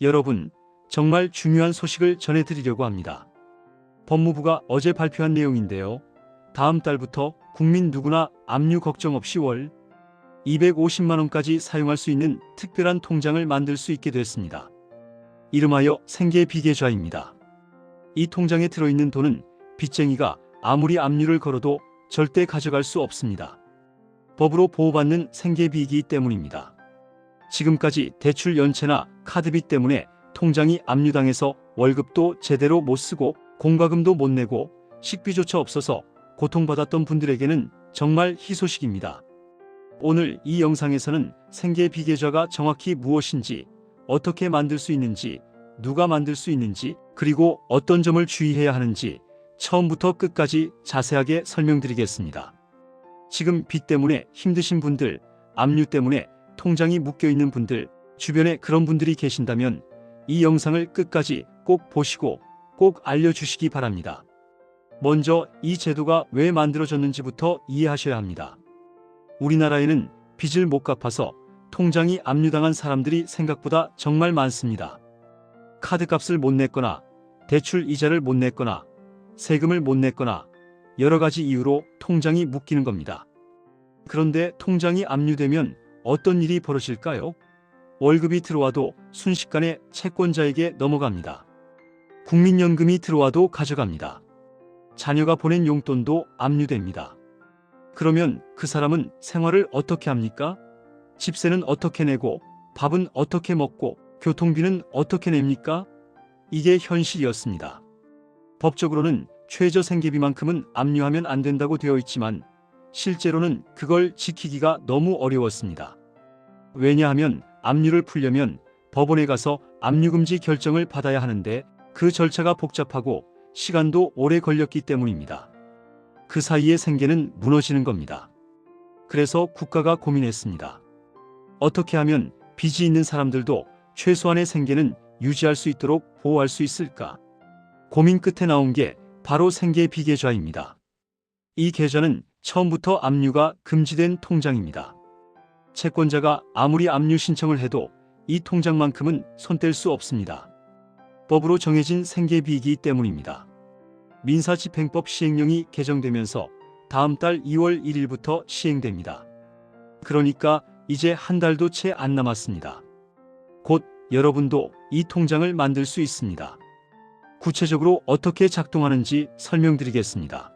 여러분, 정말 중요한 소식을 전해드리려고 합니다. 법무부가 어제 발표한 내용인데요. 다음 달부터 국민 누구나 압류 걱정 없이 월 250만 원까지 사용할 수 있는 특별한 통장을 만들 수 있게 됐습니다. 이름하여 생계비계좌입니다. 이 통장에 들어있는 돈은 빚쟁이가 아무리 압류를 걸어도 절대 가져갈 수 없습니다. 법으로 보호받는 생계비이기 때문입니다. 지금까지 대출 연체나 카드빚 때문에 통장이 압류당해서 월급도 제대로 못 쓰고 공과금도 못 내고 식비조차 없어서 고통받았던 분들에게는 정말 희소식입니다. 오늘 이 영상에서는 생계비계좌가 정확히 무엇인지, 어떻게 만들 수 있는지, 누가 만들 수 있는지, 그리고 어떤 점을 주의해야 하는지 처음부터 끝까지 자세하게 설명드리겠습니다. 지금 빚 때문에 힘드신 분들, 압류 때문에 통장이 묶여있는 분들, 주변에 그런 분들이 계신다면 이 영상을 끝까지 꼭 보시고 꼭 알려주시기 바랍니다. 먼저 이 제도가 왜 만들어졌는지부터 이해하셔야 합니다. 우리나라에는 빚을 못 갚아서 통장이 압류당한 사람들이 생각보다 정말 많습니다. 카드값을 못 냈거나 대출 이자를 못 냈거나 세금을 못 냈거나 여러 가지 이유로 통장이 묶이는 겁니다. 그런데 통장이 압류되면 어떤 일이 벌어질까요? 월급이 들어와도 순식간에 채권자에게 넘어갑니다. 국민연금이 들어와도 가져갑니다. 자녀가 보낸 용돈도 압류됩니다. 그러면 그 사람은 생활을 어떻게 합니까? 집세는 어떻게 내고 밥은 어떻게 먹고 교통비는 어떻게 냅니까? 이게 현실이었습니다. 법적으로는 최저생계비만큼은 압류하면 안 된다고 되어 있지만 실제로는 그걸 지키기가 너무 어려웠습니다. 왜냐하면 압류를 풀려면 법원에 가서 압류금지 결정을 받아야 하는데 그 절차가 복잡하고 시간도 오래 걸렸기 때문입니다. 그 사이에 생계는 무너지는 겁니다. 그래서 국가가 고민했습니다. 어떻게 하면 빚이 있는 사람들도 최소한의 생계는 유지할 수 있도록 보호할 수 있을까? 고민 끝에 나온 게 바로 생계비계좌입니다. 이 계좌는 처음부터 압류가 금지된 통장입니다. 채권자가 아무리 압류 신청을 해도 이 통장만큼은 손 뗄 수 없습니다. 법으로 정해진 생계비이기 때문입니다. 민사집행법 시행령이 개정되면서 다음 달 2월 1일부터 시행됩니다. 그러니까 이제 한 달도 채 안 남았습니다. 곧 여러분도 이 통장을 만들 수 있습니다. 구체적으로 어떻게 작동하는지 설명드리겠습니다.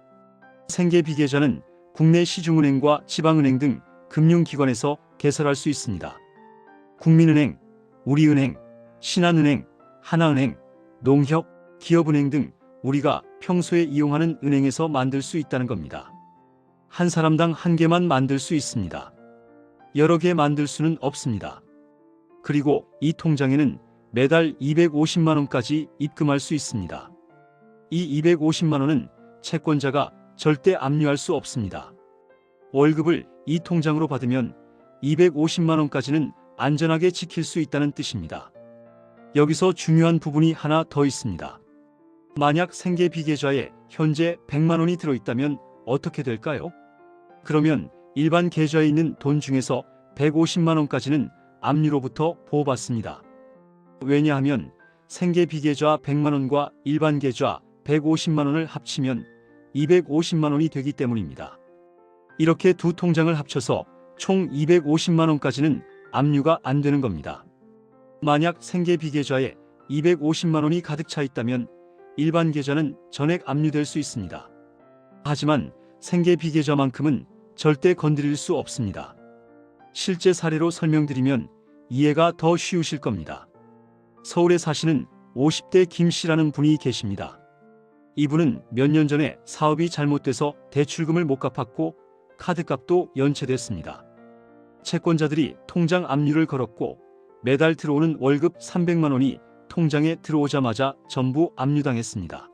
생계비계좌는 국내 시중은행과 지방은행 등 금융기관에서 개설할 수 있습니다. 국민은행, 우리은행, 신한은행, 하나은행, 농협, 기업은행 등 우리가 평소에 이용하는 은행에서 만들 수 있다는 겁니다. 한 사람당 한 개만 만들 수 있습니다. 여러 개 만들 수는 없습니다. 그리고 이 통장에는 매달 250만 원까지 입금할 수 있습니다. 이 250만 원은 채권자가 절대 압류할 수 없습니다. 월급을 이 통장으로 받으면 250만 원까지는 안전하게 지킬 수 있다는 뜻입니다. 여기서 중요한 부분이 하나 더 있습니다. 만약 생계비계좌에 현재 100만 원이 들어있다면 어떻게 될까요? 그러면 일반 계좌에 있는 돈 중에서 150만 원까지는 압류로부터 보호받습니다. 왜냐하면 생계비계좌 100만 원과 일반 계좌 150만 원을 합치면 250만 원이 되기 때문입니다. 이렇게 두 통장을 합쳐서 총 250만 원까지는 압류가 안 되는 겁니다. 만약 생계비계좌에 250만 원이 가득 차 있다면 일반 계좌는 전액 압류될 수 있습니다. 하지만 생계비계좌만큼은 절대 건드릴 수 없습니다. 실제 사례로 설명드리면 이해가 더 쉬우실 겁니다. 서울에 사시는 50대 김 씨라는 분이 계십니다. 이분은 몇 년 전에 사업이 잘못돼서 대출금을 못 갚았고 카드값도 연체됐습니다. 채권자들이 통장 압류를 걸었고 매달 들어오는 월급 300만 원이 통장에 들어오자마자 전부 압류당했습니다.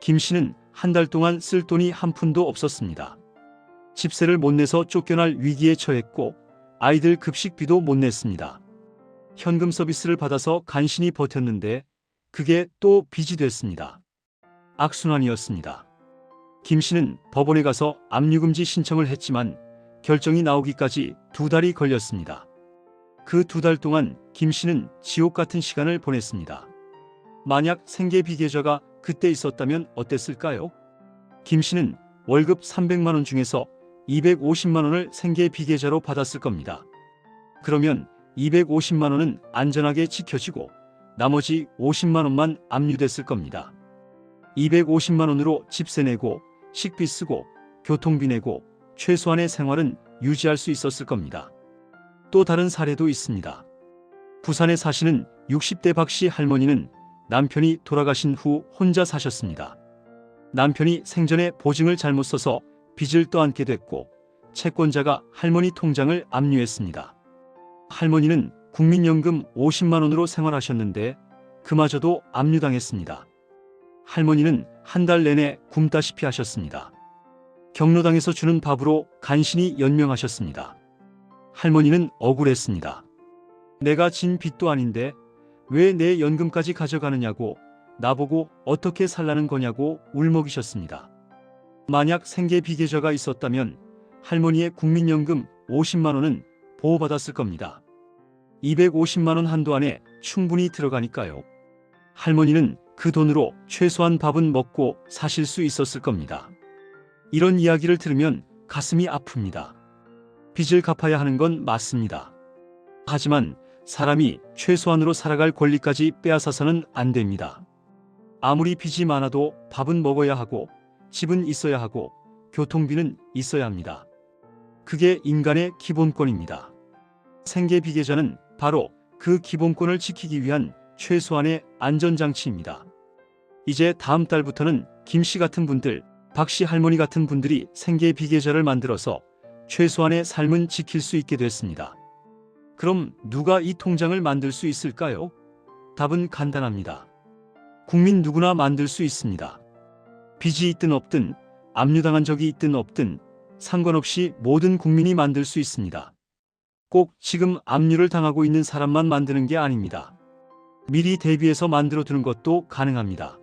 김 씨는 한 달 동안 쓸 돈이 한 푼도 없었습니다. 집세를 못 내서 쫓겨날 위기에 처했고 아이들 급식비도 못 냈습니다. 현금 서비스를 받아서 간신히 버텼는데 그게 또 빚이 됐습니다. 악순환이었습니다. 김 씨는 법원에 가서 압류금지 신청을 했지만 결정이 나오기까지 2달이 걸렸습니다. 그 2달 동안 김 씨는 지옥 같은 시간을 보냈습니다. 만약 생계 비계좌가 그때 있었다면 어땠을까요? 김 씨는 월급 300만 원 중에서 250만 원을 생계 비계좌로 받았을 겁니다. 그러면 250만 원은 안전하게 지켜지고 나머지 50만 원만 압류됐을 겁니다. 250만 원으로 집세 내고 식비 쓰고 교통비 내고 최소한의 생활은 유지할 수 있었을 겁니다. 또 다른 사례도 있습니다. 부산에 사시는 60대 박 씨 할머니는 남편이 돌아가신 후 혼자 사셨습니다. 남편이 생전에 보증을 잘못 써서 빚을 떠안게 됐고 채권자가 할머니 통장을 압류했습니다. 할머니는 국민연금 50만 원으로 생활하셨는데 그마저도 압류당했습니다. 할머니는 한 달 내내 굶다시피 하셨습니다. 경로당에서 주는 밥으로 간신히 연명하셨습니다. 할머니는 억울했습니다. 내가 진 빚도 아닌데 왜 내 연금까지 가져가느냐고 나보고 어떻게 살라는 거냐고 울먹이셨습니다. 만약 생계 비계좌가 있었다면 할머니의 국민연금 50만 원은 보호받았을 겁니다. 250만 원 한도 안에 충분히 들어가니까요. 할머니는 그 돈으로 최소한 밥은 먹고 사실 수 있었을 겁니다. 이런 이야기를 들으면 가슴이 아픕니다. 빚을 갚아야 하는 건 맞습니다. 하지만 사람이 최소한으로 살아갈 권리까지 빼앗아서는 안 됩니다. 아무리 빚이 많아도 밥은 먹어야 하고 집은 있어야 하고 교통비는 있어야 합니다. 그게 인간의 기본권입니다. 생계 비계좌는 바로 그 기본권을 지키기 위한 최소한의 안전장치입니다. 이제 다음 달부터는 김 씨 같은 분들, 박 씨 할머니 같은 분들이 생계 비계좌를 만들어서 최소한의 삶은 지킬 수 있게 됐습니다. 그럼 누가 이 통장을 만들 수 있을까요? 답은 간단합니다. 국민 누구나 만들 수 있습니다. 빚이 있든 없든 압류당한 적이 있든 없든 상관없이 모든 국민이 만들 수 있습니다. 꼭 지금 압류를 당하고 있는 사람만 만드는 게 아닙니다. 미리 대비해서 만들어 두는 것도 가능합니다.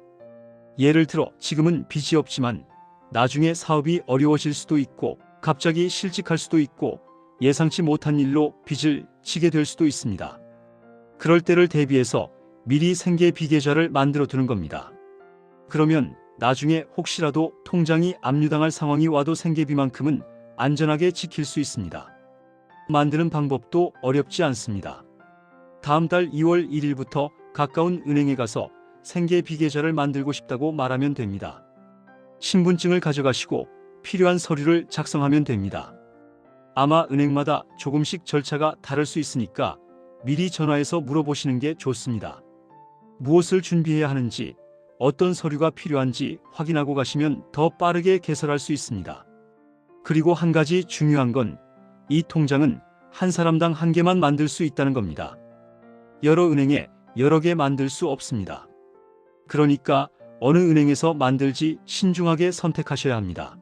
예를 들어 지금은 빚이 없지만 나중에 사업이 어려워질 수도 있고 갑자기 실직할 수도 있고 예상치 못한 일로 빚을 지게 될 수도 있습니다. 그럴 때를 대비해서 미리 생계 비계좌를 만들어 두는 겁니다. 그러면 나중에 혹시라도 통장이 압류당할 상황이 와도 생계비만큼은 안전하게 지킬 수 있습니다. 만드는 방법도 어렵지 않습니다. 다음 달 2월 1일부터 가까운 은행에 가서 생계 비계좌를 만들고 싶다고 말하면 됩니다. 신분증을 가져가시고 필요한 서류를 작성하면 됩니다. 아마 은행마다 조금씩 절차가 다를 수 있으니까 미리 전화해서 물어보시는 게 좋습니다. 무엇을 준비해야 하는지, 어떤 서류가 필요한지 확인하고 가시면 더 빠르게 개설할 수 있습니다. 그리고 한 가지 중요한 건 이 통장은 한 사람당 한 개만 만들 수 있다는 겁니다. 여러 은행에 여러 개 만들 수 없습니다. 그러니까 어느 은행에서 만들지 신중하게 선택하셔야 합니다.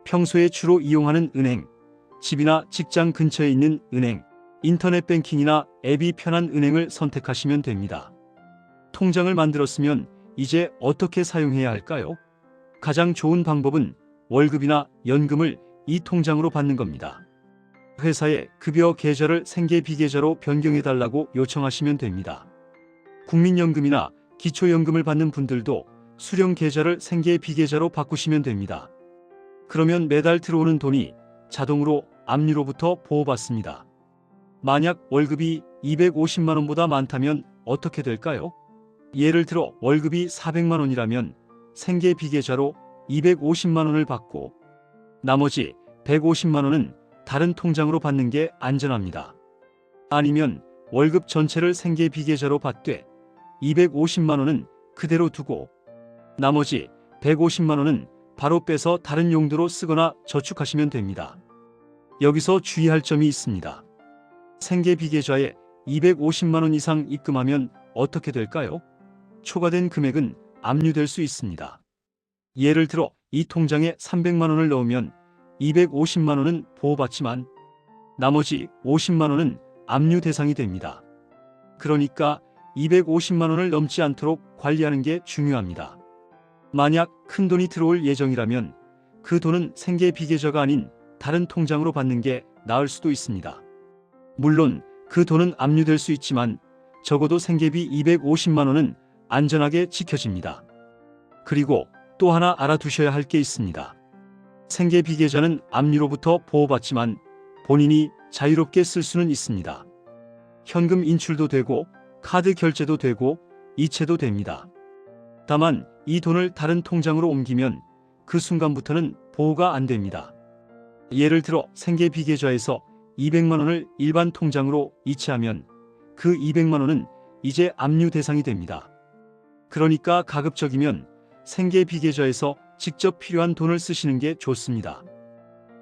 평소에 주로 이용하는 은행, 집이나 직장 근처에 있는 은행, 인터넷 뱅킹이나 앱이 편한 은행을 선택하시면 됩니다. 통장을 만들었으면 이제 어떻게 사용해야 할까요? 가장 좋은 방법은 월급이나 연금을 이 통장으로 받는 겁니다. 회사에 급여 계좌를 생계 비계좌로 변경해달라고 요청하시면 됩니다. 국민연금이나 기초연금을 받는 분들도 수령 계좌를 생계 비계좌로 바꾸시면 됩니다. 그러면 매달 들어오는 돈이 자동으로 압류로부터 보호받습니다. 만약 월급이 250만 원보다 많다면 어떻게 될까요? 예를 들어 월급이 400만 원이라면 생계 비계좌로 250만 원을 받고 나머지 150만 원은 다른 통장으로 받는 게 안전합니다. 아니면 월급 전체를 생계 비계좌로 받되 250만 원은 그대로 두고 나머지 150만 원은 바로 빼서 다른 용도로 쓰거나 저축하시면 됩니다. 여기서 주의할 점이 있습니다. 생계 비계좌에 250만 원 이상 입금하면 어떻게 될까요? 초과된 금액은 압류될 수 있습니다. 예를 들어 이 통장에 300만 원을 넣으면 250만 원은 보호받지만 나머지 50만 원은 압류 대상이 됩니다. 그러니까 250만 원을 넘지 않도록 관리하는 게 중요합니다. 만약 큰 돈이 들어올 예정이라면 그 돈은 생계 비계좌가 아닌 다른 통장으로 받는 게 나을 수도 있습니다. 물론 그 돈은 압류될 수 있지만 적어도 생계비 250만 원은 안전하게 지켜집니다. 그리고 또 하나 알아두셔야 할 게 있습니다. 생계비 계좌는 압류로부터 보호받지만 본인이 자유롭게 쓸 수는 있습니다. 현금 인출도 되고 카드 결제도 되고 이체도 됩니다. 다만 이 돈을 다른 통장으로 옮기면 그 순간부터는 보호가 안 됩니다. 예를 들어 생계비 계좌에서 200만 원을 일반 통장으로 이체하면 그 200만 원은 이제 압류 대상이 됩니다. 그러니까 가급적이면 생계비 계좌에서 직접 필요한 돈을 쓰시는 게 좋습니다.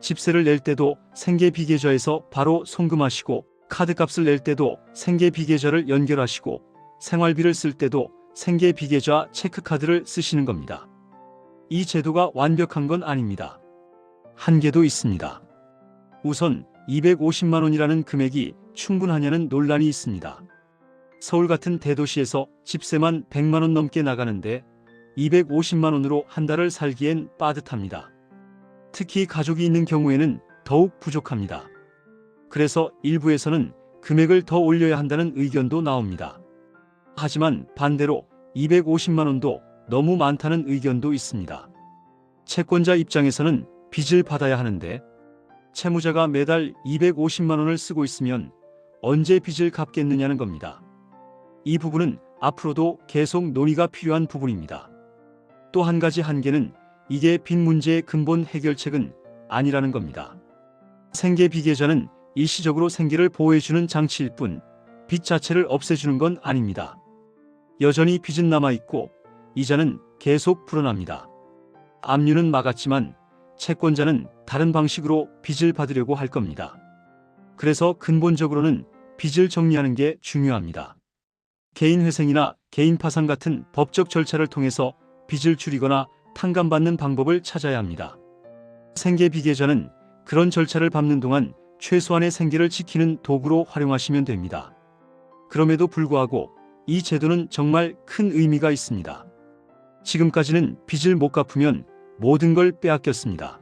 집세를 낼 때도 생계비 계좌에서 바로 송금하시고, 카드값을 낼 때도 생계비 계좌를 연결하시고, 생활비를 쓸 때도 생계비 계좌 체크카드를 쓰시는 겁니다. 이 제도가 완벽한 건 아닙니다. 한계도 있습니다. 우선 250만 원이라는 금액이 충분하냐는 논란이 있습니다. 서울 같은 대도시에서 집세만 100만 원 넘게 나가는데 250만 원으로 한 달을 살기엔 빠듯합니다. 특히 가족이 있는 경우에는 더욱 부족합니다. 그래서 일부에서는 금액을 더 올려야 한다는 의견도 나옵니다. 하지만 반대로 250만 원도 너무 많다는 의견도 있습니다. 채권자 입장에서는 빚을 받아야 하는데 채무자가 매달 250만 원을 쓰고 있으면 언제 빚을 갚겠느냐는 겁니다. 이 부분은 앞으로도 계속 논의가 필요한 부분입니다. 또 한 가지 한계는 이게 빚 문제의 근본 해결책은 아니라는 겁니다. 생계비 계좌는 일시적으로 생계를 보호해주는 장치일 뿐 빚 자체를 없애주는 건 아닙니다. 여전히 빚은 남아있고 이자는 계속 불어납니다. 압류는 막았지만 채권자는 다른 방식으로 빚을 받으려고 할 겁니다. 그래서 근본적으로는 빚을 정리하는 게 중요합니다. 개인회생이나 개인파산 같은 법적 절차를 통해서 빚을 줄이거나 탕감받는 방법을 찾아야 합니다. 생계비 계좌는 그런 절차를 밟는 동안 최소한의 생계를 지키는 도구로 활용하시면 됩니다. 그럼에도 불구하고 이 제도는 정말 큰 의미가 있습니다. 지금까지는 빚을 못 갚으면 모든 걸 빼앗겼습니다.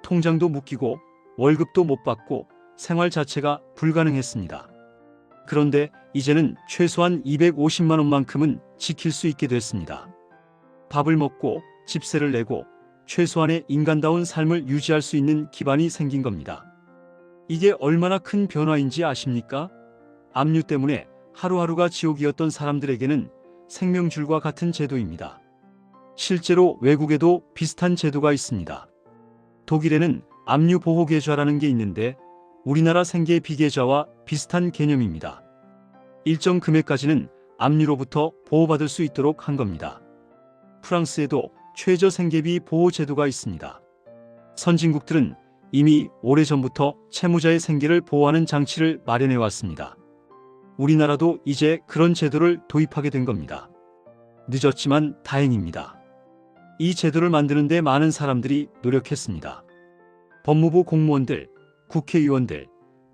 통장도 묶이고 월급도 못 받고 생활 자체가 불가능했습니다. 그런데 이제는 최소한 250만 원만큼은 지킬 수 있게 됐습니다. 밥을 먹고 집세를 내고 최소한의 인간다운 삶을 유지할 수 있는 기반이 생긴 겁니다. 이게 얼마나 큰 변화인지 아십니까? 압류 때문에 하루하루가 지옥이었던 사람들에게는 생명줄과 같은 제도입니다. 실제로 외국에도 비슷한 제도가 있습니다. 독일에는 압류보호계좌라는 게 있는데 우리나라 생계비계좌와 비슷한 개념입니다. 일정 금액까지는 압류로부터 보호받을 수 있도록 한 겁니다. 프랑스에도 최저 생계비 보호 제도가 있습니다. 선진국들은 이미 오래전부터 채무자의 생계를 보호하는 장치를 마련해 왔습니다. 우리나라도 이제 그런 제도를 도입하게 된 겁니다. 늦었지만 다행입니다. 이 제도를 만드는 데 많은 사람들이 노력했습니다. 법무부 공무원들, 국회의원들,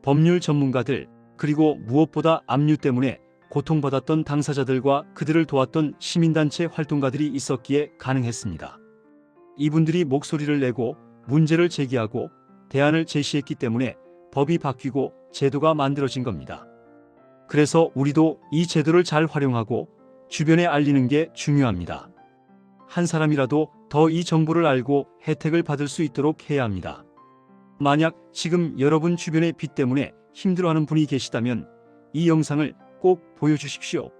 법률 전문가들, 그리고 무엇보다 압류 때문에 고통받았던 당사자들과 그들을 도왔던 시민단체 활동가들이 있었기에 가능했습니다. 이분들이 목소리를 내고 문제를 제기하고 대안을 제시했기 때문에 법이 바뀌고 제도가 만들어진 겁니다. 그래서 우리도 이 제도를 잘 활용하고 주변에 알리는 게 중요합니다. 한 사람이라도 더 이 정보를 알고 혜택을 받을 수 있도록 해야 합니다. 만약 지금 여러분 주변에 빚 때문에 힘들어하는 분이 계시다면 이 영상을 꼭 보여주십시오.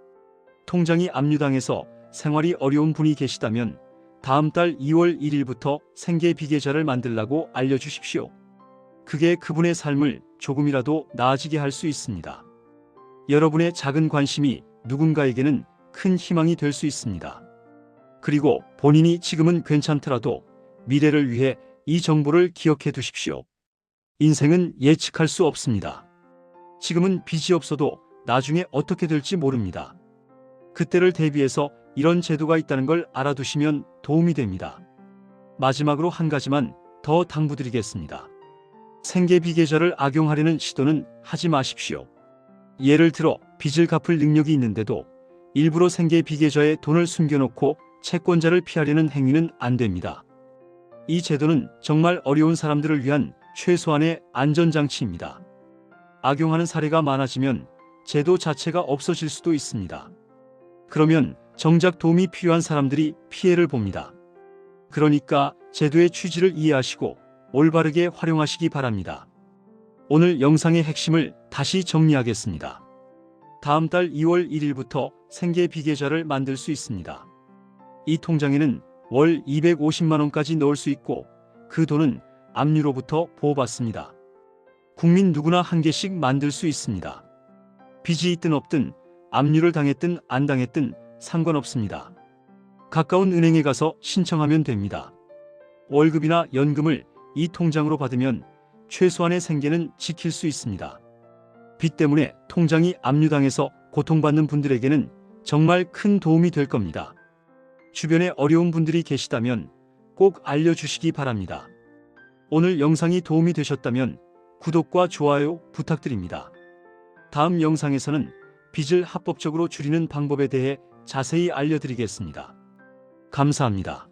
통장이 압류당해서 생활이 어려운 분이 계시다면 다음 달 2월 1일부터 생계비계좌를 만들라고 알려주십시오. 그게 그분의 삶을 조금이라도 나아지게 할 수 있습니다. 여러분의 작은 관심이 누군가에게는 큰 희망이 될 수 있습니다. 그리고 본인이 지금은 괜찮더라도 미래를 위해 이 정보를 기억해 두십시오. 인생은 예측할 수 없습니다. 지금은 빚이 없어도 나중에 어떻게 될지 모릅니다. 그때를 대비해서 이런 제도가 있다는 걸 알아두시면 도움이 됩니다. 마지막으로 한 가지만 더 당부드리겠습니다. 생계비계좌를 악용하려는 시도는 하지 마십시오. 예를 들어 빚을 갚을 능력이 있는데도 일부러 생계비계좌에 돈을 숨겨놓고 채권자를 피하려는 행위는 안 됩니다. 이 제도는 정말 어려운 사람들을 위한 최소한의 안전장치입니다. 악용하는 사례가 많아지면 제도 자체가 없어질 수도 있습니다. 그러면 정작 도움이 필요한 사람들이 피해를 봅니다. 그러니까 제도의 취지를 이해하시고 올바르게 활용하시기 바랍니다. 오늘 영상의 핵심을 다시 정리하겠습니다. 다음 달 2월 1일부터 생계 비계좌를 만들 수 있습니다. 이 통장에는 월 250만 원까지 넣을 수 있고 그 돈은 압류로부터 보호받습니다. 국민 누구나 한 개씩 만들 수 있습니다. 빚이 있든 없든 압류를 당했든 안 당했든 상관없습니다. 가까운 은행에 가서 신청하면 됩니다. 월급이나 연금을 이 통장으로 받으면 최소한의 생계는 지킬 수 있습니다. 빚 때문에 통장이 압류당해서 고통받는 분들에게는 정말 큰 도움이 될 겁니다. 주변에 어려운 분들이 계시다면 꼭 알려주시기 바랍니다. 오늘 영상이 도움이 되셨다면 구독과 좋아요 부탁드립니다. 다음 영상에서는 빚을 합법적으로 줄이는 방법에 대해 자세히 알려드리겠습니다. 감사합니다.